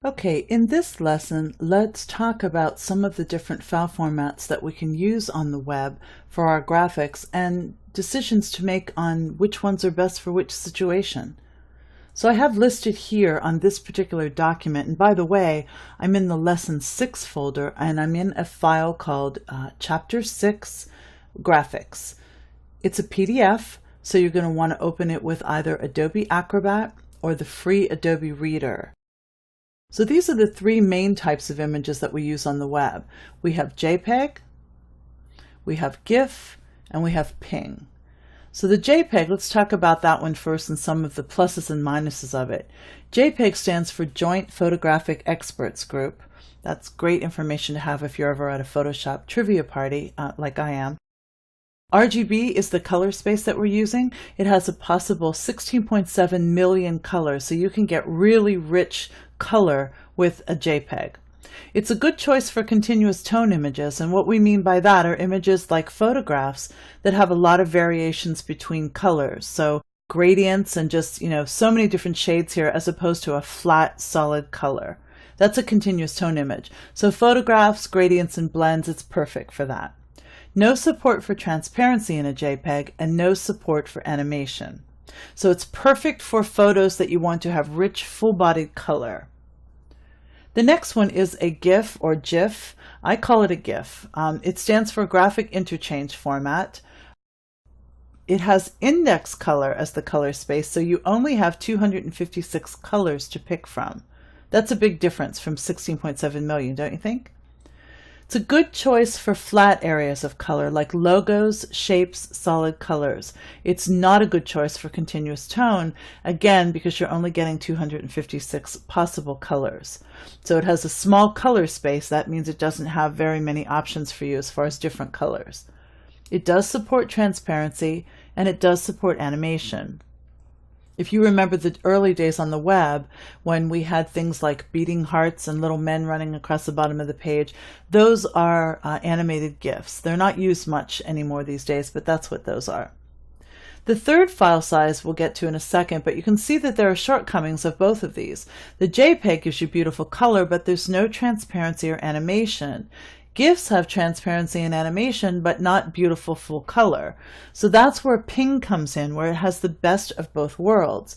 Okay, in this lesson, let's talk about some of the different file formats that we can use on the web for our graphics and decisions to make on which ones are best for which situation. So I have listed here on this particular document, and by the way, I'm in the Lesson 6 folder and I'm in a file called Chapter 6 Graphics. It's a PDF, so you're going to want to open it with either Adobe Acrobat or the free Adobe Reader. So these are the three main types of images that we use on the web. We have JPEG, we have GIF, and we have PNG. So the JPEG, let's talk about that one first and some of the pluses and minuses of it. JPEG stands for Joint Photographic Experts Group. That's great information to have if you're ever at a Photoshop trivia party like I am. RGB is the color space that we're using. It has a possible 16.7 million colors, so you can get really rich color with a JPEG. It's a good choice for continuous tone images, and what we mean by that are images like photographs that have a lot of variations between colors. So gradients and just, so many different shades here as opposed to a flat, solid color. That's a continuous tone image. So photographs, gradients, and blends, it's perfect for that. No support for transparency in a JPEG and no support for animation. So it's perfect for photos that you want to have rich, full-bodied color. The next one is a GIF or GIF. I call it a GIF. It stands for Graphic Interchange Format. It has index color as the color space, so you only have 256 colors to pick from. That's a big difference from 16.7 million, don't you think? It's a good choice for flat areas of color like logos, shapes, solid colors. It's not a good choice for continuous tone, again, because you're only getting 256 possible colors. So it has a small color space. That means it doesn't have very many options for you as far as different colors. It does support transparency and it does support animation. If you remember the early days on the web, when we had things like beating hearts and little men running across the bottom of the page, those are animated GIFs. They're not used much anymore these days, but that's what those are. The third file size we'll get to in a second, but you can see that there are shortcomings of both of these. The JPEG gives you beautiful color, but there's no transparency or animation. GIFs have transparency and animation, but not beautiful full color. So that's where PNG comes in, where it has the best of both worlds.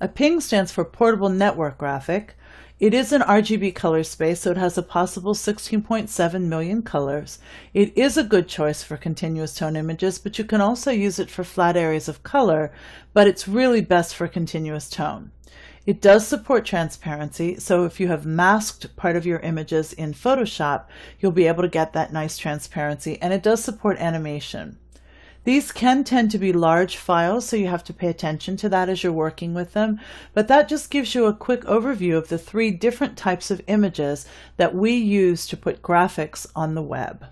A PNG stands for Portable Network Graphic. It is an RGB color space, so it has a possible 16.7 million colors. It is a good choice for continuous tone images, but you can also use it for flat areas of color, but it's really best for continuous tone. It does support transparency, so if you have masked part of your images in Photoshop, you'll be able to get that nice transparency, and it does support animation. These can tend to be large files, so you have to pay attention to that as you're working with them, but that just gives you a quick overview of the three different types of images that we use to put graphics on the web.